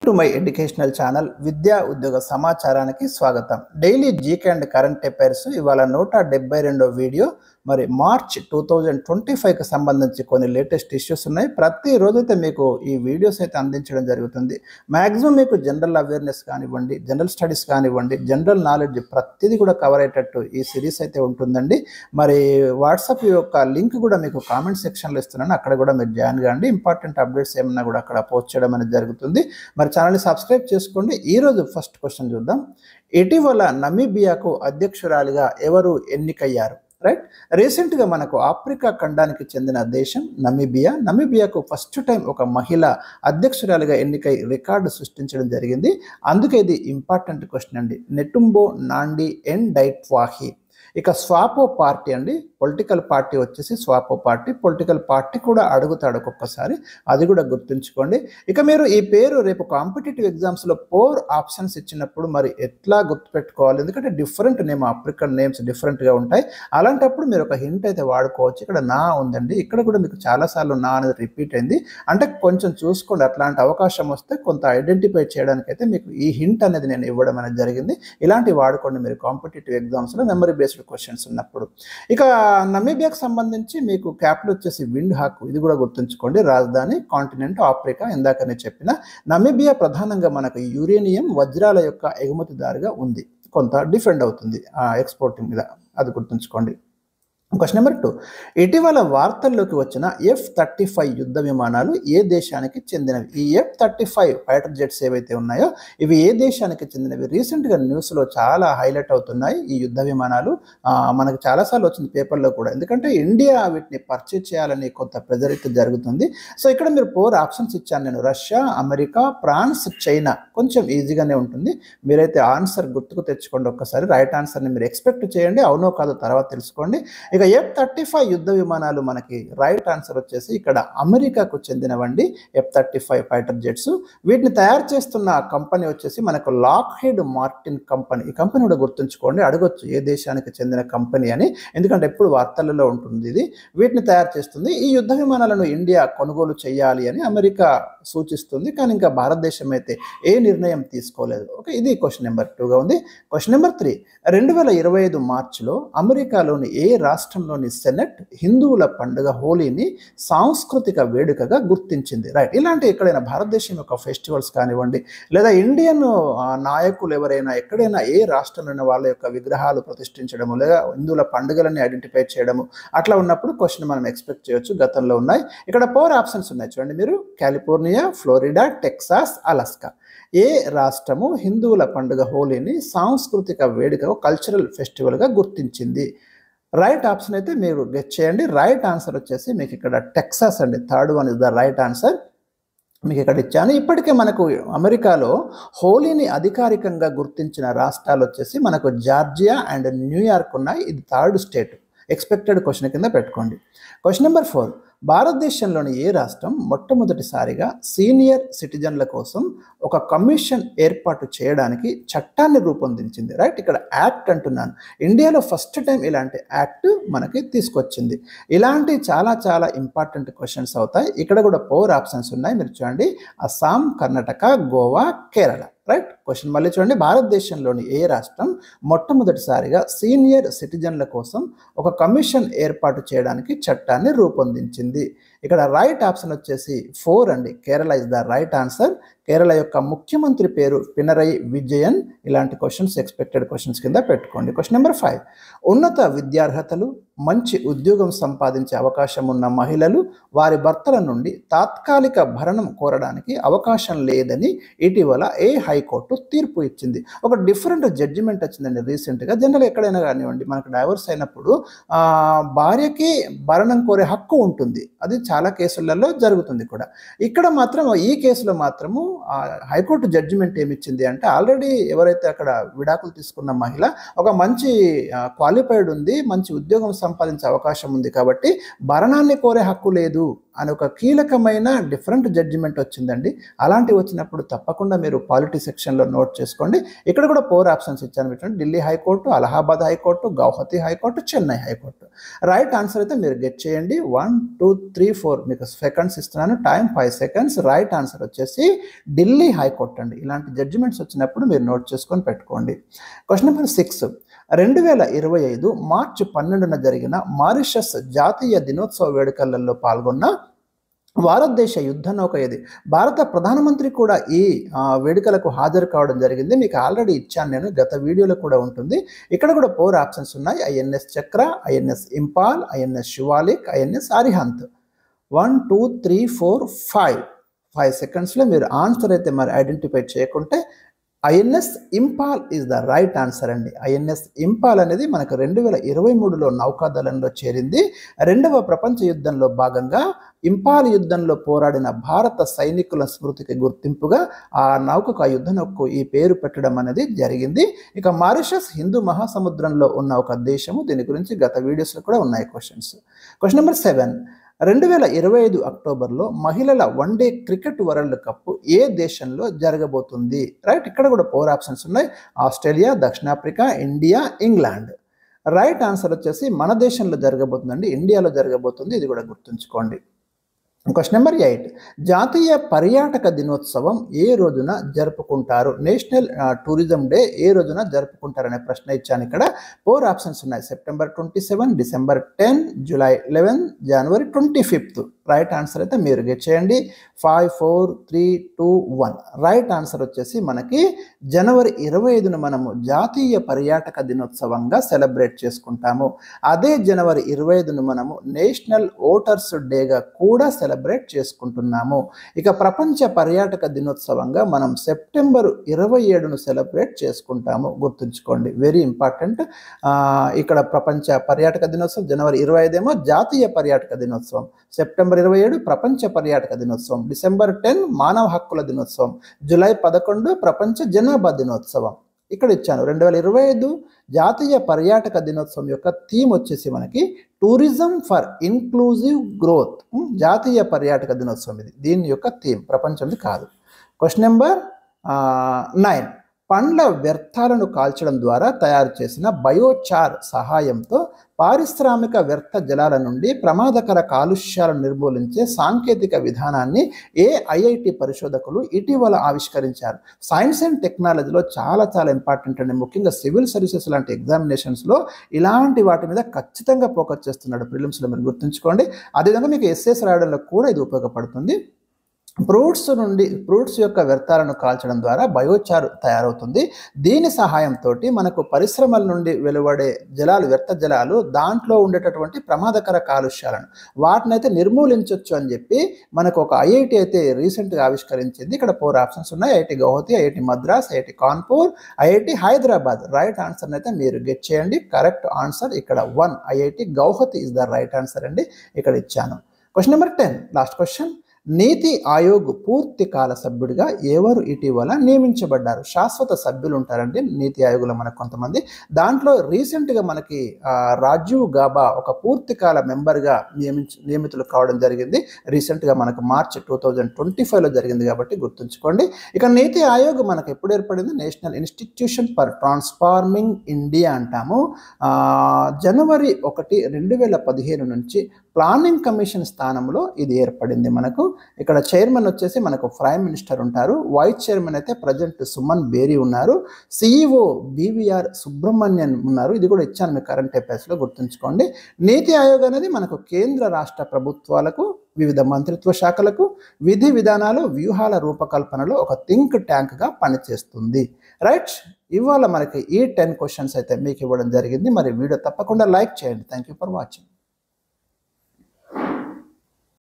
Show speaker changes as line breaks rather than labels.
To my educational channel విద్యా ఉద్యోగ సమాచారానికి స్వాగతం. Daily GK and current affairs ఇవాళ 172వ వీడియో. మరి మార్చ్ 2025కి సంబంధించి కొన్ని లేటెస్ట్ ఇష్యూస్ ఉన్నాయి. ప్రతిరోజు అయితే మీకు ఈ వీడియోస్ అయితే అందించడం జరుగుతుంది. మ్యాక్సిమం మీకు జనరల్ అవేర్నెస్ కానివ్వండి, జనరల్ స్టడీస్ కానివ్వండి, జనరల్ నాలెడ్జ్ ప్రతిదీ కూడా కవర్ అయ్యేటట్టు ఈ సిరీస్ అయితే ఉంటుందండి. మరి వాట్సాప్ యొక్క లింక్ కూడా మీకు కామెంట్ సెక్షన్లో ఇస్తున్నాను, అక్కడ కూడా మీరు జాయిన్ కాండి. ఇంపార్టెంట్ అప్డేట్స్ ఏమన్నా కూడా అక్కడ పోస్ట్ చేయడం అనేది జరుగుతుంది. మరి ఛానల్ని సబ్స్క్రైబ్ చేసుకోండి. ఈరోజు ఫస్ట్ క్వశ్చన్ చూద్దాం. ఇటీవల నమీబియాకు అధ్యక్షురాలిగా ఎవరు ఎన్నికయ్యారు? రైట్, రీసెంట్గా మనకు ఆఫ్రికా ఖండానికి చెందిన దేశం నమీబియాకు ఫస్ట్ టైం ఒక మహిళ అధ్యక్షురాలిగా ఎన్నికై రికార్డు సృష్టించడం జరిగింది. అందుకే ఇది ఇంపార్టెంట్ క్వశ్చన్ అండి. నెటుంబో నాండి ఎన్డైట్వాహి. ఇక స్వాపో పార్టీ అండి, పొలిటికల్ పార్టీ వచ్చేసి స్వాపో పార్టీ. పొలిటికల్ పార్టీ కూడా అడుగుతాడు ఒక్కొక్కసారి, అది కూడా గుర్తుంచుకోండి. ఇక మీరు ఈ పేరు రేపు కాంపిటేటివ్ ఎగ్జామ్స్లో 4 ఆప్షన్స్ ఇచ్చినప్పుడు మరి ఎట్లా గుర్తుపెట్టుకోవాలి? ఎందుకంటే డిఫరెంట్ నేమ్, ఆఫ్రికన్ నేమ్స్ డిఫరెంట్గా ఉంటాయి. అలాంటప్పుడు మీరు ఒక హింట్ అయితే వాడుకోవచ్చు. ఇక్కడ నా ఉందండి, ఇక్కడ కూడా మీకు చాలాసార్లు నా అనేది రిపీట్ అయింది. అంటే కొంచెం చూసుకోండి, అట్లాంటి అవకాశం వస్తే కొంత ఐడెంటిఫై చేయడానికి అయితే మీకు ఈ హింట్ అనేది నేను ఇవ్వడం అనేది జరిగింది. ఇలాంటివి వాడుకోండి మీరు కాంపిటేటివ్ ఎగ్జామ్స్లో మెమరీ బేస్డ్ క్వశ్చన్స్ ఉన్నప్పుడు. ఇక నమీబియాకు సంబంధించి మీకు క్యాపిటల్ వచ్చేసి విండ్ హాక్, ఇది కూడా గుర్తుంచుకోండి. రాజధాని కాంటినెంట్ ఆఫ్రికా. ఇందాకనే చెప్పిన నమీబియా ప్రధానంగా మనకు యురేనియం వజ్రాల యొక్క ఎగుమతిదారుగా ఉంది. కొంత డిఫెండ్ అవుతుంది ఎక్స్పోర్టింగ్ మీద, అది గుర్తుంచుకోండి. Question number 2. ఇటీవల వార్తల్లోకి వచ్చిన F-35 యుద్ధ విమానాలు ఏ దేశానికి చెందినవి? ఈ F-35 ఫైటర్ జెట్స్ ఏవైతే ఉన్నాయో ఇవి ఏ దేశానికి చెందినవి? రీసెంట్గా న్యూస్లో చాలా హైలైట్ అవుతున్నాయి ఈ యుద్ధ విమానాలు. మనకు చాలాసార్లు వచ్చింది పేపర్లో కూడా, ఎందుకంటే ఇండియా వీటిని పర్చేజ్ చేయాలని కొంత ప్రెజర్ అయితే జరుగుతుంది. సో ఇక్కడ మీరు 4 ఆప్షన్స్ ఇచ్చాను నేను. Russia, America, France, China. కొంచెం ఈజీగానే ఉంటుంది. మీరైతే ఆన్సర్ గుర్తుకు తెచ్చుకోండి ఒక్కసారి. రైట్ ఆన్సర్ని మీరు ఎక్స్పెక్ట్ చేయండి, అవునో కాదో తర్వాత తెలుసుకోండి. ఇక F-35 యుద్ధ విమానాలు మనకి రైట్ ఆన్సర్ వచ్చేసి ఇక్కడ అమెరికాకు చెందినవండి. F-35 fighter jets. వీటిని తయారు చేస్తున్న కంపెనీ వచ్చేసి మనకు లాక్హీడ్ మార్టిన్ కంపెనీ. ఈ కంపెనీ కూడా గుర్తుంచుకోండి, అడగొచ్చు ఏ దేశానికి చెందిన కంపెనీ అని, ఎందుకంటే ఎప్పుడు వార్తలలో ఉంటుంది ఇది. వీటిని తయారు చేస్తుంది. ఈ యుద్ధ విమానాలను ఇండియా కొనుగోలు చేయాలి అని అమెరికా సూచిస్తుంది, కానీ ఇంకా భారతదేశం అయితే ఏ నిర్ణయం తీసుకోలేదు. ఓకే, ఇది క్వశ్చన్ నెంబర్ 2గా ఉంది. Question number 3. 2025 మార్చిలో అమెరికాలోని ఏ రాష్ట్రంలోని సెనెట్ హిందువుల పండుగ హోలీని సాంస్కృతిక వేడుకగా గుర్తించింది? రైట్, ఇలాంటి ఎక్కడైనా భారతదేశం యొక్క ఫెస్టివల్స్ కానివ్వండి, లేదా ఇండియన్ నాయకులు ఎవరైనా ఎక్కడైనా ఏ రాష్ట్రంలోని వాళ్ళ యొక్క విగ్రహాలు ప్రతిష్ఠించడము, లేదా హిందువుల పండుగలని ఐడెంటిఫై చేయడము, అట్లా ఉన్నప్పుడు క్వశ్చన్ మనం ఎక్స్పెక్ట్ చేయొచ్చు. గతంలో ఉన్నాయి. ఇక్కడ 4 ఆప్షన్స్ ఉన్నాయి చూడండి మీరు. California, Florida, Texas, Alaska. ఏ రాష్ట్రము హిందువుల పండుగ హోలీని సాంస్కృతిక వేడుక, కల్చరల్ ఫెస్టివల్గా గుర్తించింది? రైట్ ఆప్షన్ అయితే మీరు గెట్ చేయండి. రైట్ ఆన్సర్ వచ్చేసి మీకు ఇక్కడ టెక్సాస్ అండి. 3rd one is the right answer. మీకు ఇక్కడ ఇచ్చాను. ఇప్పటికే మనకు అమెరికాలో హోలీని అధికారికంగా గుర్తించిన రాష్ట్రాలు వచ్చేసి మనకు జార్జియా అండ్ న్యూయార్క్ ఉన్నాయి. ఇది 3rd స్టేట్. ఎక్స్పెక్టెడ్ క్వశ్చన్ కింద పెట్టుకోండి. Question number 4. భారతదేశంలోని ఏ రాష్ట్రం మొట్టమొదటిసారిగా సీనియర్ సిటిజన్ల కోసం ఒక కమిషన్ ఏర్పాటు చేయడానికి చట్టాన్ని రూపొందించింది? రైట్, ఇక్కడ యాక్ట్ అంటున్నాను. ఇండియాలో ఫస్ట్ టైం ఇలాంటి యాక్ట్ మనకి తీసుకొచ్చింది. ఇలాంటి చాలా చాలా ఇంపార్టెంట్ క్వశ్చన్స్ అవుతాయి. ఇక్కడ కూడా 4 ఆప్షన్స్ ఉన్నాయి, మీరు చూడండి. అస్సాం, కర్ణాటక, గోవా, కేరళ. రైట్, క్వశ్చన్ మళ్ళీ చూడండి. భారతదేశంలోని ఏ రాష్ట్రం మొట్టమొదటిసారిగా సీనియర్ సిటిజన్ల కోసం ఒక కమిషన్ ఏర్పాటు చేయడానికి చట్టాన్ని రూపొందించింది? ఇక్కడ రైట్ ఆప్షన్ వచ్చేసి 4 అండి. Kerala is the right answer. Kerala యొక్క ముఖ్యమంత్రి పేరు పినరయి విజయన్. ఇలాంటి క్వశ్చన్స్ ఎక్స్పెక్టెడ్ క్వశ్చన్స్ కింద పెట్టుకోండి. Question number 5. ఉన్నత విద్యార్హతలు, మంచి ఉద్యోగం సంపాదించే అవకాశం ఉన్న మహిళలు వారి భర్తల నుండి తాత్కాలిక భరణం కోరడానికి అవకాశం లేదని ఇటీవల ఏ హైకోర్టు తీర్పు ఇచ్చింది? ఒక డిఫరెంట్ జడ్జిమెంట్ వచ్చిందండి రీసెంట్గా. జనరల్ ఎక్కడైనా కానివ్వండి, మనకు డైవర్స్ అయినప్పుడు భార్యకి భరణం కోరే హక్కు ఉంటుంది. అది చాలా కేసులలో జరుగుతుంది కూడా. ఇక్కడ మాత్రం ఈ కేసులో మాత్రము హైకోర్టు జడ్జిమెంట్ ఏమిచ్చింది అంటే, ఆల్రెడీ ఎవరైతే అక్కడ విడాకులు తీసుకున్న మహిళ ఒక మంచి క్వాలిఫైడ్ ఉంది, మంచి ఉద్యోగం సంపాదించే అవకాశం ఉంది, కాబట్టి భరణాన్ని కోరే హక్కు లేదు అని ఒక కీలకమైన డిఫరెంట్ జడ్జిమెంట్ వచ్చిందండి. అలాంటివి వచ్చినప్పుడు తప్పకుండా మీరు పాలిటీ సెక్షన్లో నోట్ చేసుకోండి. ఇక్కడ కూడా 4 ఆప్షన్స్ ఇచ్చాను పెట్టండి. Delhi high court, Allahabad high court, Guwahati high court, Chennai high court. Right answer అయితే మీరు గెట్ చేయండి. 1, 2, 3, 24 మీకు సెకండ్స్ ఇస్తున్నాను, టైం 5 సెకండ్స్. రైట్ ఆన్సర్ వచ్చేసి ఢిల్లీ హైకోర్టు అండి. ఇలాంటి జడ్జిమెంట్స్ వచ్చినప్పుడు మీరు నోట్ చేసుకొని పెట్టుకోండి. Question number 6. 2025 మార్చి 12న జరిగిన మారిషస్ జాతీయ దినోత్సవ వేడుకలలో పాల్గొన్న భారతదేశ యుద్ధ నౌక ఏది? భారత ప్రధానమంత్రి కూడా ఈ వేడుకలకు హాజరు కావడం జరిగింది. మీకు ఆల్రెడీ ఇచ్చాను నేను, గత వీడియోలో కూడా ఉంటుంది. ఇక్కడ కూడా 4 ఆప్షన్స్ ఉన్నాయి. ఐఎన్ఎస్ చక్ర, INS Imphal, INS Shivalik, INS Arihant. 1 2 3 4 5 సెకండ్స్లో మీరు ఆన్సర్ అయితే మరి ఐడెంటిఫై చేయకుంటే INS Imphal is the right answer అండి. ఐఎన్ఎస్ ఇంపాల్ అనేది మనకు 2023లో నౌకాదళంలో చేరింది. 2వ ప్రపంచ యుద్ధంలో భాగంగా ఇంపాల్ యుద్ధంలో పోరాడిన భారత సైనికుల స్మృతికి గుర్తింపుగా ఆ నౌకకు, ఆ యుద్ధ నౌకకు ఈ పేరు పెట్టడం అనేది జరిగింది. ఇక మారిషస్ హిందూ మహాసముద్రంలో ఉన్న ఒక దేశము. దీని గురించి గత వీడియోస్లో కూడా ఉన్నాయి క్వశ్చన్స్. Question number 7. 2025 అక్టోబర్లో మహిళల వన్డే క్రికెట్ వరల్డ్ కప్ ఏ దేశంలో జరగబోతుంది? రైట్, ఇక్కడ కూడా 4 ఆప్షన్స్ ఉన్నాయి. ఆస్ట్రేలియా, దక్షిణాఫ్రికా, ఇండియా, ఇంగ్లాండ్. రైట్ ఆన్సర్ వచ్చేసి మన దేశంలో జరగబోతుందండి, ఇండియాలో జరగబోతుంది. ఇది కూడా గుర్తుంచుకోండి. Question number 8. జాతీయ పర్యాటక దినోత్సవం ఏ రోజున జరుపుకుంటారు? నేషనల్ టూరిజం డే ఏ రోజున జరుపుకుంటారనే ప్రశ్న ఇచ్చాను. ఇక్కడ 4 ఆప్షన్స్ ఉన్నాయి. సెప్టెంబర్ 27, డిసెంబర్ 10, జూలై 11, జనవరి 25. రైట్ ఆన్సర్ అయితే మీరు గెట్ చేయండి. 5 4 3 2 1. రైట్ ఆన్సర్ వచ్చేసి మనకి జనవరి 25ను మనము జాతీయ పర్యాటక దినోత్సవంగా సెలబ్రేట్ చేసుకుంటాము. అదే జనవరి 25ను మనము నేషనల్ ఓటర్స్ డేగా కూడా సెలబ్రేట్ చేసుకుంటున్నాము. ఇక ప్రపంచ పర్యాటక దినోత్సవంగా మనం సెప్టెంబర్ 27ను సెలబ్రేట్ చేసుకుంటాము. గుర్తుంచుకోండి, వెరీ ఇంపార్టెంట్. ఇక్కడ ప్రపంచ పర్యాటక దినోత్సవం, జనవరి 25 ఏమో జాతీయ పర్యాటక దినోత్సవం, సెప్టెంబర్ 27 ప్రపంచ పర్యాటక దినోత్సవం, డిసెంబర్ 10 మానవ హక్కుల దినోత్సవం, జూలై 11 ప్రపంచ జనాభా దినోత్సవం. ఇక్కడ ఇచ్చాను 2025 జాతీయ పర్యాటక దినోత్సవం యొక్క థీమ్ వచ్చేసి మనకి టూరిజం ఫర్ ఇన్క్లూజివ్ గ్రోత్. జాతీయ పర్యాటక దినోత్సవం ఇది, దీని యొక్క థీమ్, ప్రపంచంది కాదు. Question number 9. పండ్ల వ్యర్థాలను కాల్చడం ద్వారా తయారు చేసిన బయోచార్ సహాయంతో పారిశ్రామిక వ్యర్థ జలాల నుండి ప్రమాదకర కాలుష్యాలను నిర్మూలించే సాంకేతిక విధానాన్ని ఐఐటి పరిశోధకులు ఇటీవల ఆవిష్కరించారు. సైన్స్ అండ్ టెక్నాలజీలో చాలా ఇంపార్టెంట్ అండి. ముఖ్యంగా సివిల్ సర్వీసెస్ లాంటి ఎగ్జామినేషన్స్లో ఇలాంటి వాటి మీద ఖచ్చితంగా ఫోకస్ చేస్తున్నాడు ప్రిలిమ్స్లో, మీరు గుర్తుంచుకోండి. అదేవిధంగా మీకు ఎస్ఎస్ రాయడంలో కూడా ఇది ఉపయోగపడుతుంది. ఫ్రూట్స్ యొక్క వ్యర్థాలను కాల్చడం ద్వారా బయోచార్ తయారవుతుంది. దీని సహాయంతో మనకు పరిశ్రమల నుండి వెలువడే వ్యర్థ జలాలు, దాంట్లో ఉండేటటువంటి ప్రమాదకర కాలుష్యాలను వాటినైతే నిర్మూలించవచ్చు అని చెప్పి మనకు ఒక ఐఐటి అయితే రీసెంట్గా ఆవిష్కరించింది. ఇక్కడ 4 ఆప్షన్స్ ఉన్నాయి. IIT Guwahati, IIT Madras, IIT Kanpur, IIT Hyderabad. Right answer అయితే మీరు గెట్ చేయండి. కరెక్ట్ ఆన్సర్ ఇక్కడ 1 IIT Guwahati is the right answer అండి. ఇక్కడ ఇచ్చాను. Question number 10, last question. నీతి ఆయోగ్ పూర్తి కాల సభ్యుడిగా ఎవరు ఇటీవల నియమించబడ్డారు? శాశ్వత సభ్యులు ఉంటారండి నీతి ఆయోగ్లో మనకు కొంతమంది. దాంట్లో రీసెంట్గా మనకి రాజీవ్ గాబా ఒక పూర్తి కాల మెంబర్గా నియమితులు కావడం జరిగింది. రీసెంట్గా మనకు మార్చి 2025లో జరిగింది కాబట్టి గుర్తుంచుకోండి. ఇక నీతి ఆయోగ్ మనకు ఎప్పుడు ఏర్పడింది? National institution for transforming India అంటాము. జనవరి 1, 2015 నుంచి ప్లానింగ్ కమిషన్ స్థానంలో ఇది ఏర్పడింది మనకు. ఇక్కడ చైర్మన్ వచ్చేసి మనకు ప్రైమ్ మినిస్టర్ ఉంటారు. వైస్ చైర్మన్ అయితే ప్రజెంట్ సుమన్ బేరీ ఉన్నారు. సిఇఓ బివిఆర్ సుబ్రహ్మణ్యన్ ఉన్నారు. ఇది కూడా ఇచ్చాను మీకు కరెంట్ అఫైర్స్లో, గుర్తుంచుకోండి. నీతి ఆయోగ్ అనేది మనకు కేంద్ర రాష్ట్ర ప్రభుత్వాలకు, వివిధ మంత్రిత్వ శాఖలకు విధి విధానాలు, వ్యూహాల రూపకల్పనలో ఒక థింక్ ట్యాంక్గా పనిచేస్తుంది. రైట్, ఇవాళ మనకి ఈ 10 క్వశ్చన్స్ అయితే మీకు ఇవ్వడం జరిగింది. మరి వీడియో తప్పకుండా లైక్ చేయండి. Thank you for watching.